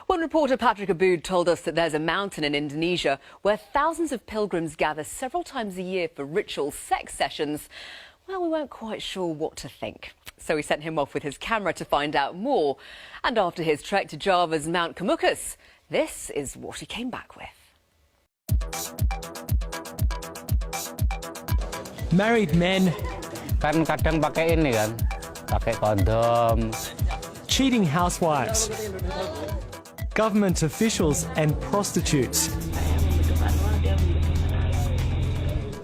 One reporter, Patrick Aboud, told us that there's a mountain in Indonesia where thousands of pilgrims gather several times a year for ritual sex sessions. Well, we weren't quite sure what to think. So we sent him off with his camera to find out more. And after his trek to Java's Mount Komukus, this is what he came back with. Married men, kan kadang pakai ini kan, pakai kondom. cheating housewives, government officials and prostitutes.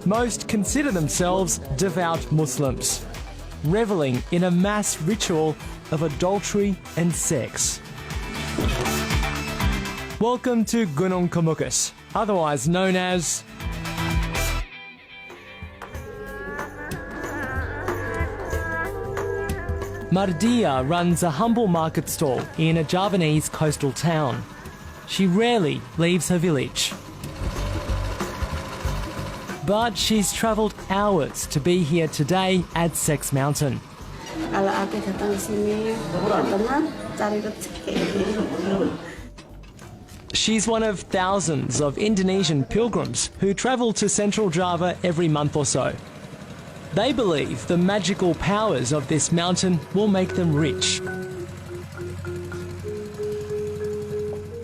Most consider themselves devout Muslims, reveling in a mass ritual of adultery and sex. Welcome to Gunung Komukus, otherwise known as Mardia runs a humble market stall in a Javanese coastal town. She rarely leaves her village. But she's travelled hours to be here today at Sex Mountain. Kalau aku datang ke sini, pertama cari rezeki. She's one of thousands of Indonesian pilgrims who travel to Central Java every month or so. They believe the magical powers of this mountain will make them rich.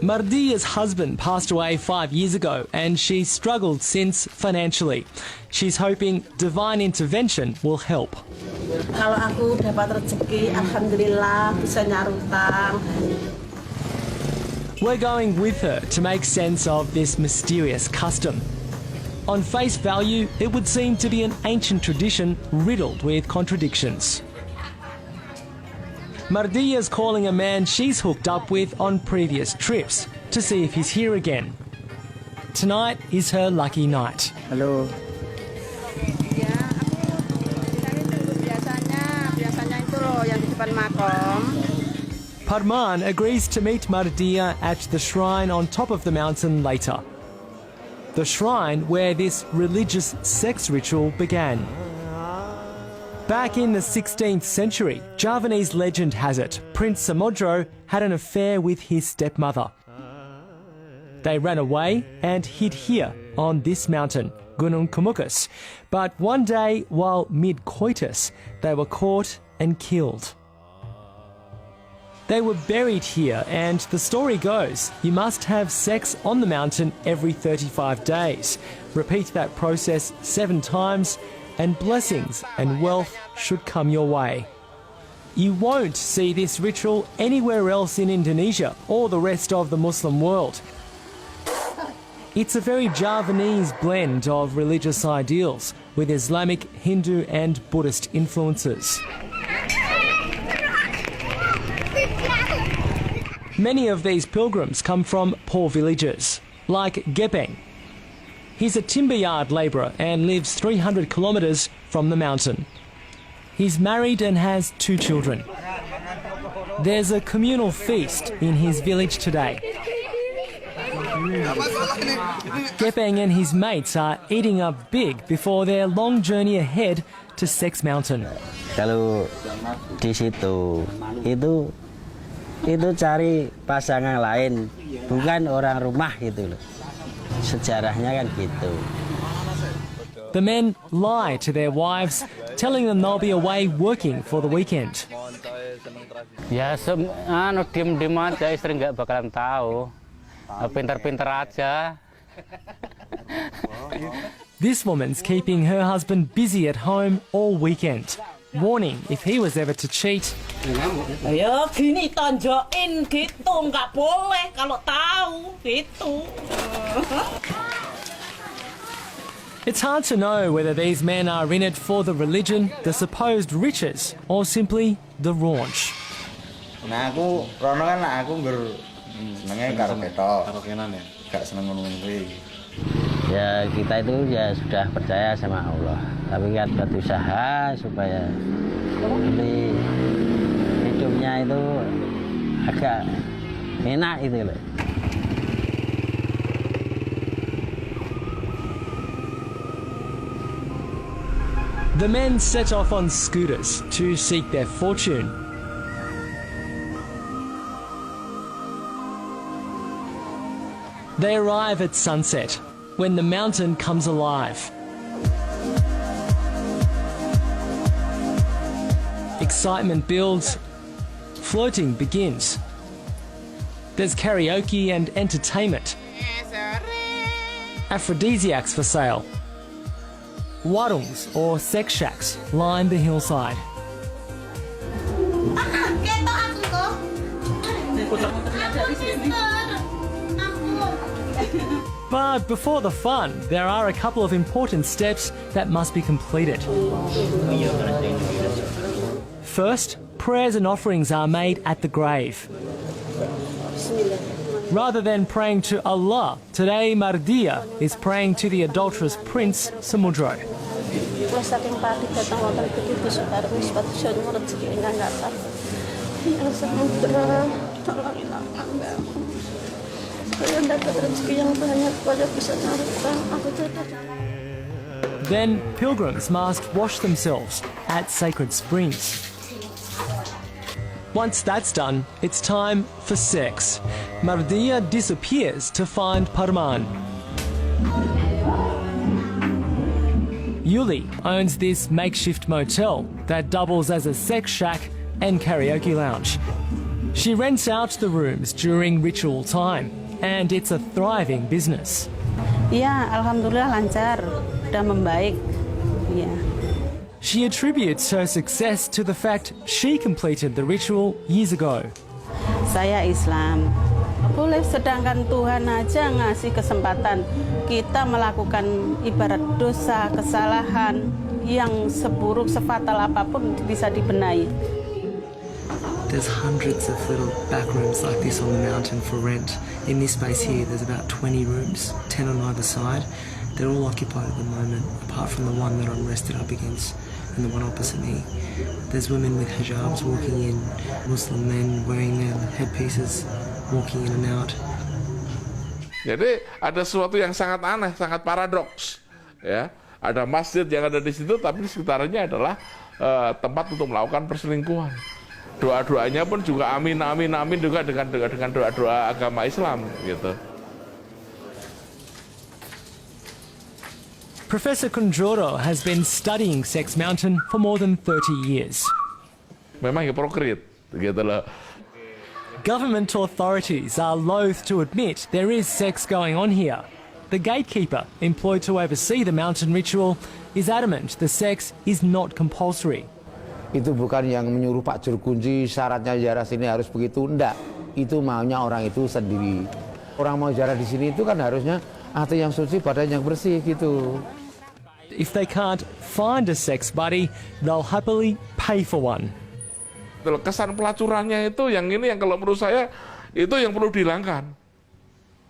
Mardia's husband passed away 5 years ago and she's struggled since financially. She's hoping divine intervention will help. Kalau aku dapat rezeki, alhamdulillah bisa nyarutang. We're going with her to make sense of this mysterious custom. On face value, it would seem to be an ancient tradition riddled with contradictions. Mardia's calling a man she's hooked up with on previous trips to see if he's here again. Tonight is her lucky night. Halo. Ya, aku biasanya itu loh yang di depan makom. Parman agrees to meet Mardia at the shrine on top of the mountain later. The shrine where this religious sex ritual began. Back in the 16th century, Javanese legend has it, Prince Samodro had an affair with his stepmother. They ran away and hid here on this mountain, Gunung Komukus. But one day, while mid-coitus, they were caught and killed. They were buried here, and the story goes, you must have sex on the mountain every 35 days. Repeat that process 7 times, and blessings and wealth should come your way. You won't see this ritual anywhere else in Indonesia or the rest of the Muslim world. It's a very Javanese blend of religious ideals with Islamic, Hindu and Buddhist influences. Many of these pilgrims come from poor villages, like Gepeng. He's a timber yard labourer and lives 300 kilometres from the mountain. He's married and has 2 children. There's a communal feast in his village today. Gepeng and his mates are eating up big before their long journey ahead to Sex Mountain. Kalau di situ itu cari pasangan lain, bukan orang rumah gitu loh. Sejarahnya kan gitu. The men lie to their wives, telling them they'll be away working for the weekend. Ya, diem-diem aja, istri nggak bakalan tahu. Pinter-pinter aja. This woman's keeping her husband busy at home all weekend, warning if he was ever to cheat. Ayo gini tonjokin gitu, nggak boleh kalau tahu gitu. It's hard to know whether these men are in it for the religion, the supposed riches, or simply the raunch. Nah aku rono kan aku senengnya karo ketok. Karo kenan ya. Gak seneng ngono-ngono kuwi. Ya kita itu ya sudah percaya sama Allah, tapi kan berusaha supaya ini hidupnya itu agak enak itu loh. The men set off on scooters to seek their fortune. They arrive at sunset, when the mountain comes alive. Excitement builds, floating begins. There's karaoke and entertainment. Aphrodisiacs for sale. Warungs, or sex shacks, line the hillside. But before the fun, there are a couple of important steps that must be completed. First, prayers and offerings are made at the grave. Rather than praying to Allah, today Mardia is praying to the adulterous prince Samudro. Then pilgrims must wash themselves at sacred springs. Once that's done, it's time for sex. Mardia disappears to find Parman. Yuli owns this makeshift motel that doubles as a sex shack and karaoke lounge. She rents out the rooms during ritual time, and it's a thriving business. Ya, alhamdulillah lancar, udah membaik. Ya. She attributes her success to the fact she completed the ritual years ago. Saya Islam. Boleh, sedangkan Tuhan aja ngasih kesempatan kita melakukan ibarat dosa, kesalahan yang seburuk, sefatal apapun bisa dibenahi. There's hundreds of little back rooms like this on the mountain for rent. In this space here, there's about 20 rooms, 10 on either side. They're all occupied at the moment, apart from the one that I'm rested up against and the one opposite me. There's women with hijabs walking in, Muslim men wearing their headpieces, walking in and out. Jadi ada sesuatu yang sangat aneh, sangat paradoks. Ya, ada masjid yang ada di situ, tapi di sekitarnya adalah tempat untuk melakukan perselingkuhan. Doa-doanya pun juga amin, amin, amin juga dengan doa-doa agama Islam, gitu. Professor Kunjoro has been studying Sex Mountain for more than 30 years. Memang hipokrit, gitu loh. Government authorities are loath to admit there is sex going on here. The gatekeeper, employed to oversee the mountain ritual, is adamant the sex is not compulsory. Itu bukan yang menyuruh Pak Juru Kunci syaratnya ziarah sini harus begitu, enggak. Itu maunya orang itu sendiri. Orang mau ziarah di sini itu kan harusnya hati yang suci, badan yang bersih gitu. If they can't find a sex buddy, they'll happily pay for one. Kesan pelacurannya itu yang ini yang kalau menurut saya itu yang perlu dihilangkan.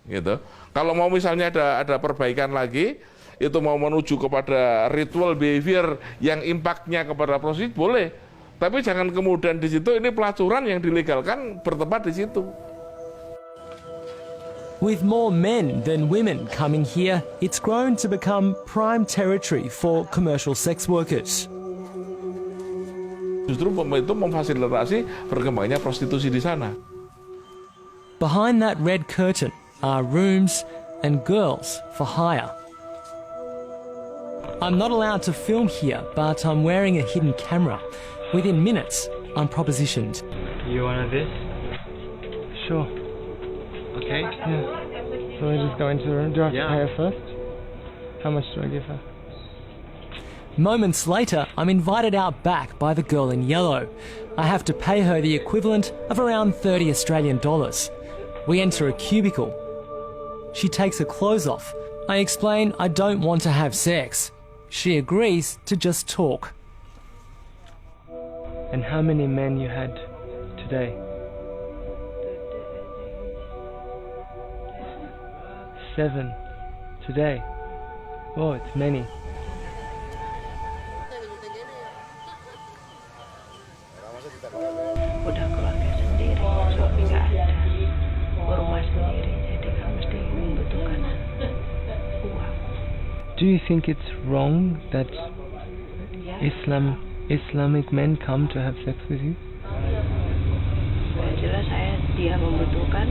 Gitu. Kalau mau misalnya ada perbaikan lagi, itu mau menuju kepada ritual behavior yang impactnya kepada prostitusi boleh. Tapi jangan kemudian di situ ini pelacuran yang dilegalkan bertempat di situ. With more men than women coming here, it's grown to become prime territory for commercial sex workers. Justru itu memfasilitasi berkembangnya prostitusi di sana. Behind that red curtain are rooms and girls for hire. I'm not allowed to film here, but I'm wearing a hidden camera. Within minutes, I'm propositioned. You want this? Sure. Okay. Yeah. So I just go into the room. Do I have to pay her first? How much do I give her? Moments later, I'm invited out back by the girl in yellow. I have to pay her the equivalent of around 30 Australian dollars. We enter a cubicle. She takes her clothes off. I explain I don't want to have sex. She agrees to just talk. And how many men you had today? 7 today. Oh, it's many. Udah keluarga sendiri, suami nggak ada, rumah sendiri, jadi kan mesti membutuhkan uang. Do you think it's wrong that Islamic men come to have sex with you? Jelas dia membutuhkan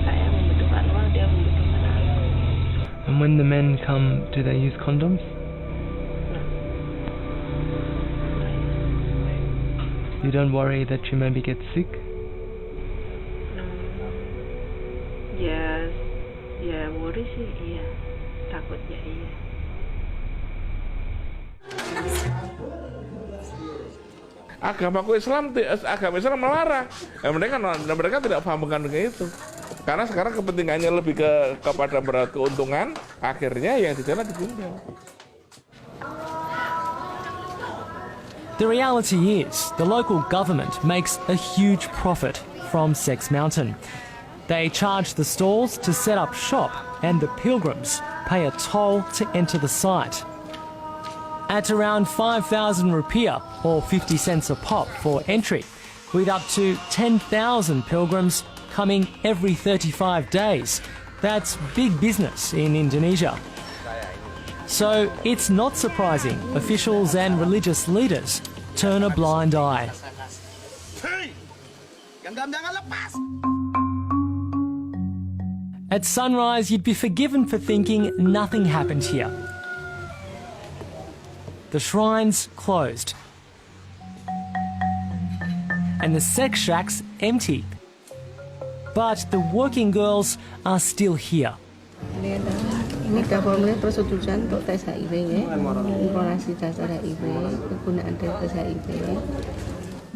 uang, dia membutuhkan uang. And when the men come, do they use condoms? You don't worry that you maybe get sick? Ya worry sih, iya. Takutnya iya. Agama Islam melarang. Mereka tidak paham dengan itu. Karena sekarang kepentingannya lebih kepada berat keuntungan, akhirnya yang di sana ditinggal. The reality is, the local government makes a huge profit from Sex Mountain. They charge the stalls to set up shop, and the pilgrims pay a toll to enter the site. At around 5,000 rupiah, or 50 cents a pop for entry, with up to 10,000 pilgrims coming every 35 days. That's big business in Indonesia. So it's not surprising officials and religious leaders turn a blind eye. At sunrise, you'd be forgiven for thinking nothing happened here. The shrine's closed. And the sex shack's empty. But the working girls are still here. Ini dapurnya persetujuan untuk tes HIV ya, informasi dasar HIV, penggunaan tes HIV.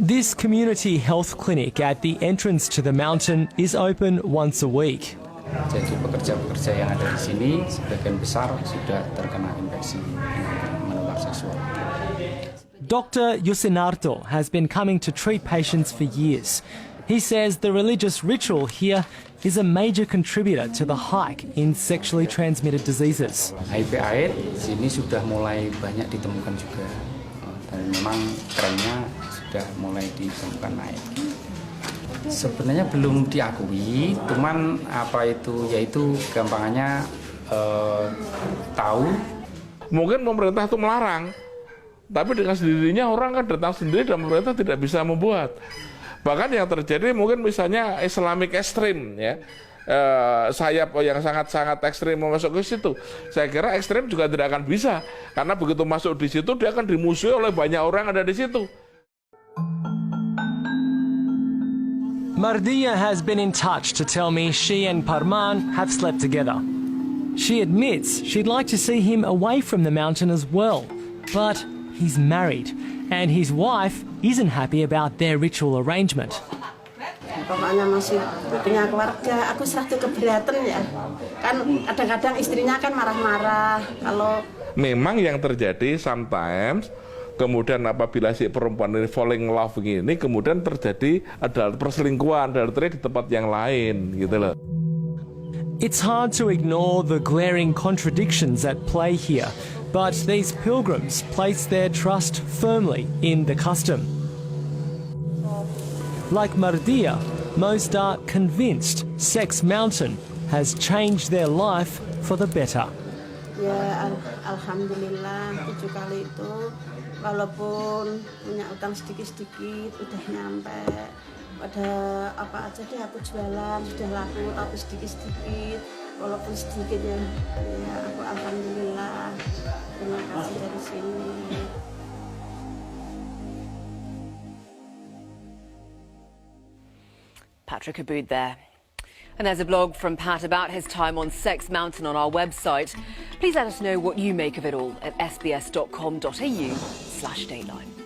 This community health clinic at the entrance to the mountain is open once a week. Jadi pekerja-pekerja yang ada di sini sebagian besar sudah terkena infeksi menular seksual. Dr. Yusinarto has been coming to treat patients for years. He says the religious ritual here is a major contributor to the hike in sexually transmitted diseases. HIV/AIDS di sini sudah mulai banyak ditemukan juga, dan memang trennya sudah mulai ditemukan naik. Sebenarnya belum diakui, cuman yaitu gampangannya tahu. Mungkin pemerintah itu melarang, tapi dengan sendirinya orang kan datang sendiri dan pemerintah tidak bisa membuat. Bahkan yang terjadi mungkin misalnya Islamic ekstrim ya, sayap yang sangat-sangat ekstrim masuk ke situ. Saya kira ekstrim juga tidak akan bisa, karena begitu masuk di situ dia akan dimusuhi oleh banyak orang yang ada di situ. Mardia has been in touch to tell me she and Parman have slept together. She admits she'd like to see him away from the mountain as well, but he's married, and his wife isn't happy about their ritual arrangement. Pokoknya masih punya keluarga, aku serasa keberatan ya. Kan kadang-kadang istrinya kan marah-marah kalau. Memang yang terjadi sometimes, kemudian apabila si perempuan ini falling in love begini, kemudian terjadi ada perselingkuhan di tempat yang lain, gitu loh. It's hard to ignore the glaring contradictions at play here, but these pilgrims place their trust firmly in the custom. Like Mardia, most are convinced Sex Mountain has changed their life for the better. Ya, alhamdulillah 7 kali itu, walaupun punya utang sedikit-sedikit, udah nyampe. Pada apa aja deh aku jualan, sudah laku, tapi sedikit-sedikit, walaupun sedikit ya aku alhamdulillah, terima kasih dari sini. Patrick Aboud there. And there's a blog from Pat about his time on Sex Mountain on our website. Please let us know what you make of it all at sbs.com.au/Dateline.